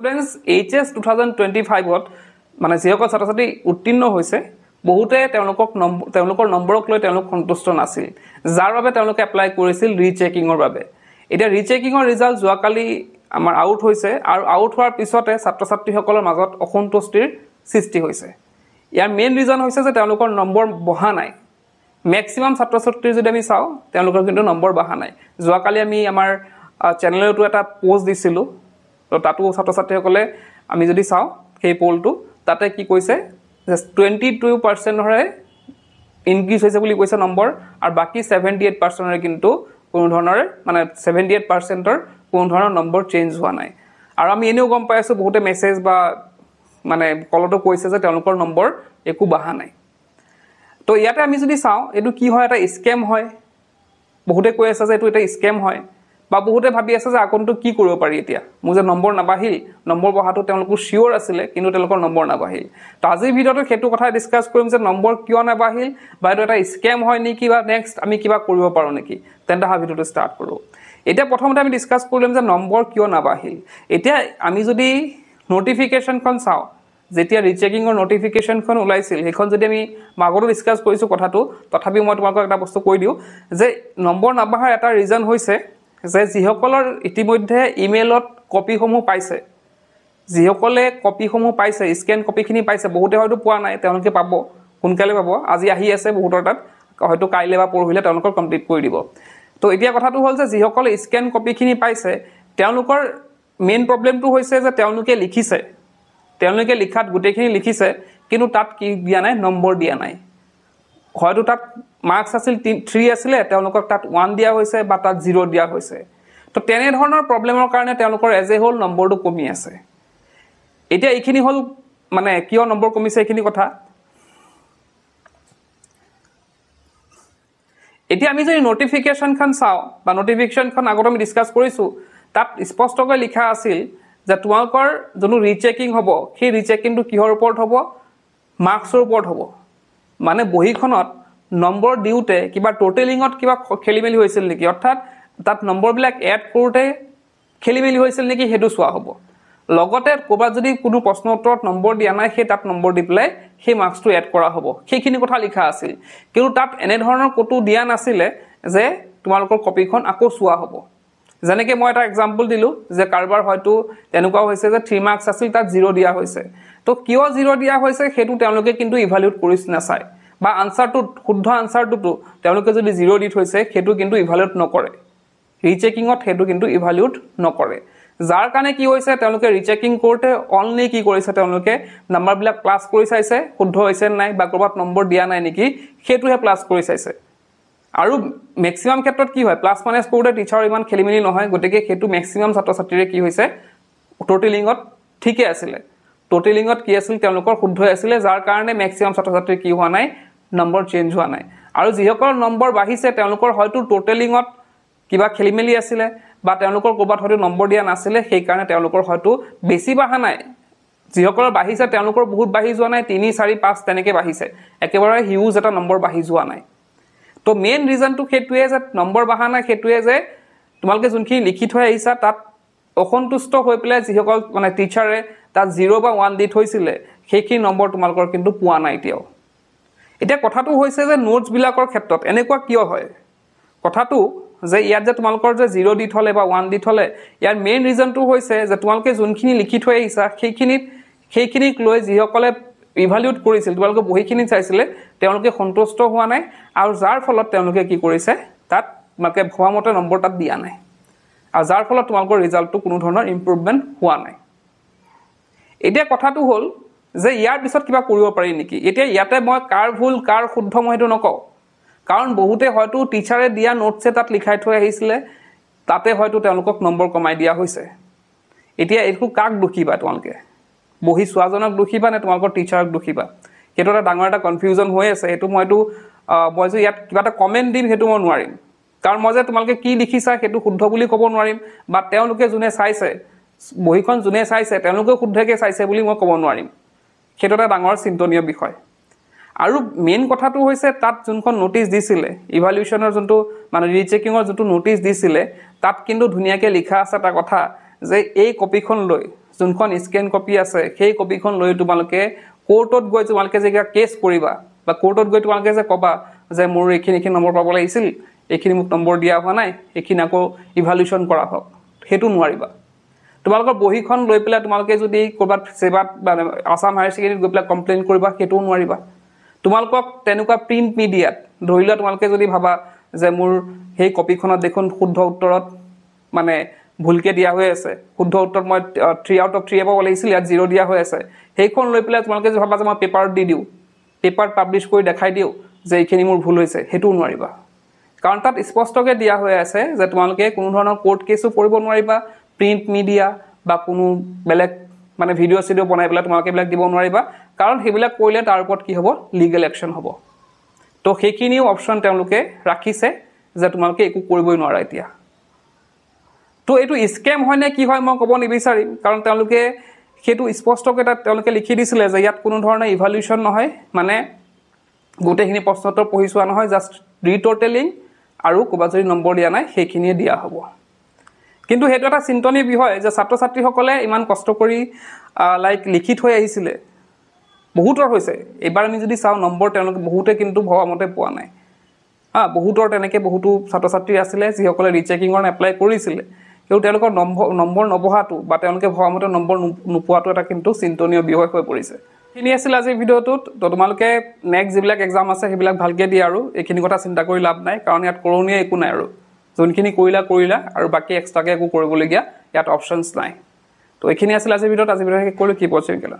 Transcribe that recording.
students HS 2025 মানে যিসকল ছাত্ৰ ছাত্ৰী উত্তীৰ্ণ হৈছে বহুতে তেওঁলোকৰ নম্বৰক লৈ তেওঁলোক সন্তুষ্ট নাছিল যাৰ বাবে তেওঁলোকে এপ্লাই কৰিছিল ৰিচেকিংৰ বাবে এটা ৰিচেকিংৰ ৰিজাল্ট যোৱাকালি আমাৰ আউট হৈছে আৰু আউট হোৱাৰ পিছতে ছাত্ৰ ছাত্ৰীসকলৰ মাজত অসন্তুষ্টিৰ সৃষ্টি হৈছে ইয়াৰ মেইন ৰিজন হৈছে যে তেওঁলোকৰ নম্বৰ বহা নাই ম্যাক্সিমাম ছাত্ৰ ছাত্ৰীৰ যদি আমি চাও তেওঁলোকৰ কিন্তু নম্বৰ বহা নাই যোৱাকালি আমি আমাৰ চেনেলটো এটা পোষ্ট দিছিলো তো তাতো ছাত্ৰ ছাত্ৰীসকলে আমি যদি চাও সেই পোলটো তাতে কি কৈছে যে 22% হৰে ইনক্ৰিজ হৈছে বুলি কৈছে নম্বৰ আৰু বাকি 78% কিন্তু কোনো ধৰণৰ মানে 78%ৰ কোনো ধৰণৰ নম্বৰ চেঞ্জ হোৱা নাই আৰু আমি এনেও গম পাই আছো বহুতে মেছেজ বা মানে কলটো কৈছে যে তেওঁলোকৰ নম্বৰ একো বহা নাই তো ইয়াতে আমি যদি চাও এটো কি হয় এটা স্ক্যাম হয় বহুতে কৈ আছে যে এটো এটা স্ক্যাম হয় বা বহুতে ভাবি আছে যে আকনটো কি কৰিব পাৰি এতিয়া মোৰ যে নম্বৰ নাবাহিল নম্বৰ বহাটো তেওঁলোকৰ শিওৰ আছিল কিন্তু তেওঁলোকৰ নম্বৰ নাবাহিল তো আজিৰ ভিডিওটো হেতু কথা ডিসকাস কৰিম যে নম্বৰ কিয় নাবাহিল বা এটো এটা স্ক্যাম হয় নেকি বা নেক্সট আমি কিবা কৰিব পাৰো নেকি তেন্তে হা ভিডিওটো স্টাৰ্ট কৰো এতিয়া প্ৰথমতে আমি ডিসকাস কৰিম যে নম্বৰ কিয় নাবাহিল এতিয়া আমি যদি নোটিফিকেশনখন চাও যেতিয়া ৰিচেকিংৰ নোটিফিকেশনখন ওলাইছিল হেখন যদি আমি মাগৰো ডিসকাস কৰিছো কথাটো তথাপি মই তোমাক এটা বস্তু কৈ দিও যে নম্বৰ নাবাহাৰ এটা ৰিজন হৈছে যে যিসকলৰ ইতিমধ্যে ইমেইলত কপিসমূহ পাইছে যিসকলে কপিসমূহ পাইছে স্ক্যান কপিখিনি পাইছে বহুতে হয়তো পোৱা নাই তেওঁলোকে পাব সোনকালে পাব আজি আহি আছে বহুতৰ তাত হয়তো কাইলে বা পৰহিলে তেওঁলোকৰ কমপ্লিট কৰি দিব তো এতিয়া কথাটো হ'ল যে যিসকলে স্ক্যান কপিখিনি পাইছে তেওঁলোকৰ মেইন প্ৰবলেমটো হৈছে যে তেওঁলোকে লিখিছে তেওঁলোকে লিখাত গুটেখিনি লিখিছে কিন্তু তাত কি দিয়া নাই নম্বৰ দিয়া নাই হয়তো তাত মার্কস আছিল 3 আছিল তেওঁলোকক তাত 1 দিয়া হৈছে বা তাত 0 দিয়া হৈছে তো তেনে ধৰণৰ প্ৰবলেমৰ কাৰণে তেওঁলোকৰ এজ এ হোল নম্বৰটো কমি আছে এতিয়া এইখিনি হল মানে কিয় নম্বৰ কমিছে এইখিনি কথা এতিয়া আমি যদি নোটিফিকেশনখন চাও বা নোটিফিকেশনখন আগত আমি ডিসকাস কৰিছো তাত স্পষ্টকৈ লিখা আছিল যে তোমালোকৰ জনো ৰিচেকিং হ'ব সেই ৰিচেকিংটো কিহৰ ওপৰত হ'ব মাৰ্কসৰ ওপৰত হ'ব মানে বহিখনত নম্বৰ দিউতে কিবা টোটেলিংত কিবা খেলিমেলি হৈছিল নেকি অৰ্থাৎ তাত নম্বৰবিলাক এড কৰোতে খেলিমেলি হৈছিল নেকি হেতু সোৱা হ'ব লগতে কোবাত যদি কোনো প্ৰশ্ন উত্তৰত নম্বৰ দিয়া নাই সেই তাত নম্বৰ দি প্লাই সেই মাৰ্কসটো এড কৰা হ'ব সেইখিনি কথা লিখা আছিল কিন্তু তাত এনে ধৰণৰ কটো দিয়া নাছিলে যে তোমালোকৰ কপিখন আকৌ সোৱা হ'ব যেনেকৈ মই এটা এক্সাম্পল দিলো যে কাৰবাৰ হয়তো তেনেকুৱা হৈছে যে 3 মার্কস আছিল তাত 0 দিয়া হৈছে তো কিয় 0 দিয়া হৈছে হেতু তেওঁলোকে কিন্তু ইভালুয়েট কৰিছ না চাই বা আনসাৰটো শুদ্ধ আনসাৰটো তেওঁলোকে যদি 0 দি থৈছে হেতু কিন্তু ইভালুয়েট নকৰে ৰিচেকিংত হেতু কিন্তু ইভালুয়েট নকৰে যাৰ কাৰণে কি হৈছে তেওঁলোকে ৰিচেকিং কৰতে অনলি কি কৰিছে তেওঁলোকে নম্বৰবিলাক প্লাস কৰি চাইছে শুদ্ধ হৈছে নাই বা কৰবাত নম্বৰ দিয়া নাই নেকি হেতুহে প্লাস কৰি চাইছে আৰু ম্যাক্সিমাম ক্ষেত্ৰত কি হয় প্লাস মাইনাস কৰোতে টিচাৰ ইমান খেলিমেলি নহয় গতিকে হেতু ম্যাক্সিমাম ছাত্ৰ ছাত্ৰীৰে কি হৈছে টোটেলিংত ঠিকে আছিল টোটেলিংত কি আছিল তেওঁলোকৰ শুদ্ধ আছিল যাৰ কাৰণে ম্যাক্সিমাম ছাত্ৰ ছাত্ৰী কি হোৱা নাই নম্বৰ চেঞ্জ হোৱা নাই আৰু যিসকলৰ নম্বৰ বাঢ়িছে তেওঁলোকৰ হয়তো টোটেলিংত কিবা খেলিমেলি আছিল বা তেওঁলোকৰ কৰবাত হয়তো নম্বৰ দিয়া নাছিল সেই কাৰণে তেওঁলোকৰ হয়তো বেছি বাঢ়া নাই যিসকলৰ বাঢ়িছে তেওঁলোকৰ বহুত বাঢ়ি যোৱা নাই 3 4 5 তেনেকৈ বাঢ়িছে একেবাৰে হিউজ এটা নম্বৰ বাঢ়ি যোৱা নাই তো মেইন ৰিজনটো হেতুৱে যে নম্বৰ বাঢ়া নাই হেতুৱে যে তোমালকে যোনখিনি লিখি থৈ আহিছা তাত অসন্তুষ্ট হৈ পেলে যিসকল মানে টিচাৰে তাত 0 বা 1 দি থৈছিল সেইখিনি নম্বৰ তোমালকৰ কিন্তু পোৱা নাই এতিয়াও এতিয়া কথাটো হৈছে যে নোটস বিলাকৰ ক্ষেত্ৰত এনেকুৱা কিয় হয় কথাটো যে ইয়াত যে তোমালকৰ যে 0 দি থলে বা 1 দি থলে ইয়াৰ মেইন ৰিজনটো হৈছে যে তোমালকে যোনখিনি লিখি থৈ আহিছা সেইখিনিক লৈ যিসকলে ইভালুয়েট কৰিছিল তোমালকে বহিখিনি চাইছিলে তেওঁলোকে সন্তুষ্ট হোৱা নাই আৰু যাৰ ফলত তেওঁলোকে কি কৰিছে তাত মাকে ভৱা মতে নম্বৰ তাত দিয়া নাই আৰু যাৰ ফলত তোমালকৰ ৰিজাল্টটো কোনো ধৰণৰ ইমপ্ৰুভমেন্ট হোৱা নাই এতিয়া কথাটো হল যে ইয়াৰ পিছত কিবা কৰিব পাৰি নেকি এতিয়া ইয়াতে মই কাৰ ভুল কাৰ শুদ্ধ মই হেতু নকও কাৰণ বহুতে হয়তো টিচাৰে দিয়া নোটছে তাত লিখাই থৈ আহিছিল তাতে হয়তো তেওঁলোকক নম্বৰ কমাই দিয়া হৈছে এতিয়া একো কাক দুখিবা তোমালকে বহি সোৱাজনক দুখিবা নে তোমালকৰ টিচাৰক দুখিবা হেতু এটা ডাঙৰ এটা কনফিউজন হৈ আছে হেতু মইতো মই যে ইয়াত কিবা এটা কমেন্ট দিম হেতু মই নোৱাৰিম কাৰণ মই যে তোমালকে কি লিখিছা হেতু শুদ্ধ বুলি ক'ব নোৱাৰিম বা তেওঁলোকে যোনে চাইছে বহিখন যোনে চাইছে তেওঁলোকে শুদ্ধকে চাইছে বুলি মই ক'ব নোৱাৰিম হেতু এটা ডাঙৰ চিন্তনীয় বিষয় আৰু মেইন কথাটো হৈছে তাত যোনখন নোটিস দিছিল ইভালুয়েশনৰ যোনটো মানে ৰিচেকিংৰ যোনটো নোটিস দিছিল তাত কিন্তু ধুনিয়াকে লিখা আছে এটা কথা যে এই কপিখন লৈ যোনখন স্কেন কপি আছে সেই কপিখন লৈ তোমালোকে কোৰ্টত গৈ তোমালোকে যে কেছ কৰিবা বা কোৰ্টত গৈ তোমালোকে যে কবা যে মোৰ এইখিনি নম্বৰ পাব লাগিছিল এইখিনি মোক নম্বৰ দিয়া হোৱা নাই এইখিনি আকৌ ইভালুৱেশ্যন কৰা হওক হেতু নোৱাৰিবা তোমালোকৰ বহিখন লৈ পেলাই তোমালোকে যদি কৰবাত সেৱাত বা আসাম হায়াৰ সেকেন্ডাৰীত গৈ পেলাই কমপ্লেইন কৰিবা হেতু নোৱাৰিবা তোমালোকক তেনেকুৱা প্ৰিন্ট মিডিয়াত ধৰিলা তোমালোকে যদি ভাবা যে মোৰ সেই কপিখনত দেখোন শুদ্ধ উত্তৰত মানে ভুলকে দিয়া হৈ আছে শুদ্ধ উত্তৰ মই 3 আউট অফ 3 পাব লাগিছিল ইয়াত 0 দিয়া হৈ আছে সেইখন লৈ পেলাই তোমালোকে যদি ভাবা যে মই পেপাৰত দি দিও পেপাৰত পাবলিশ কৰি দেখাই দিও যে এইখিনি মোৰ ভুল হৈছে হেতু নোৱাৰিবা কাৰণ তাত স্পষ্টকৈ দিয়া হৈ আছে যে তোমালোকে কোনো ধৰণৰ কোৰ্ট কেছও কৰিব নোৱাৰিবা প্ৰিন্ট মিডিয়া বা কোনো বেলেগ মানে ভিডিও সিডিও বনাই পেলাই তোমালোকে বিলাক দিব নোৱাৰিবা কাৰণ হেবিলাক কৰিলে তাৰ ওপৰত কি হ'ব লিগ্যাল একচন হ'ব তো হেকিনিও অপচন তেওঁলোকে ৰাখিছে যে তোমালোকে একো কৰিবই নোৱাৰা এতিয়া তো এইটো স্কেম হয় নে কি হয় মই ক'ব নিবিচাৰিম কাৰণ তেওঁলোকে হেতু স্পষ্টকৈ তাত তেওঁলোকে লিখি দিছিলে যে ইয়াত কোনো ধৰণৰ ইভালুৱেশ্যন নহয় মানে গোটেইখিনি প্ৰশ্নটো পঢ়ি চোৱা নহয় জাস্ট ৰিটোটেলিং আৰু ক'বা যদি নম্বৰ দিয়া নাই সেইখিনিয়ে দিয়া হ'ব কিন্তু হেতু এটা চিন্তনীয় বিষয় যে ছাত্ৰ ছাত্ৰীসকলে ইমান কষ্ট কৰি লাইক লিখি থৈ আহিছিলে বহুতৰ হৈছে এবাৰ আমি যদি চাও নম্বৰ তেওঁলোকে বহুতে কিন্তু ভৱামতে পোৱা নাই বহুতৰ তেনেকে বহুতো ছাত্ৰ ছাত্ৰী আছিলে যিসকলে ৰিচেকিংৰ এপ্লাই কৰিছিলে কিন্তু তেওঁলোকৰ নম্বৰ নবহাটো বা তেওঁলোকে ভৱামতে নম্বৰ নোপোৱাটো এটা কিন্তু চিন্তনীয় বিষয় হৈ পৰিছে খিনি আছিল আজি ভিডিওটোত তো তোমালোকে নেক্সট যিবিলাক এক্সাম আছে সেইবিলাক ভালকে দিয়া আৰু এইখিনি কথা চিন্তা কৰি লাভ নাই কাৰণ ইয়াত কৰোনিয়া একো নাই আৰু যোনখিনি কৰিলা আৰু বাকি এক্সট্ৰাকে একো কৰিবলগীয়া ইয়াত অপচনছ নাই তো এইখিনি আছিল আজি ভিডিওত শেষ কৰিলো কি পঢ়িছিলা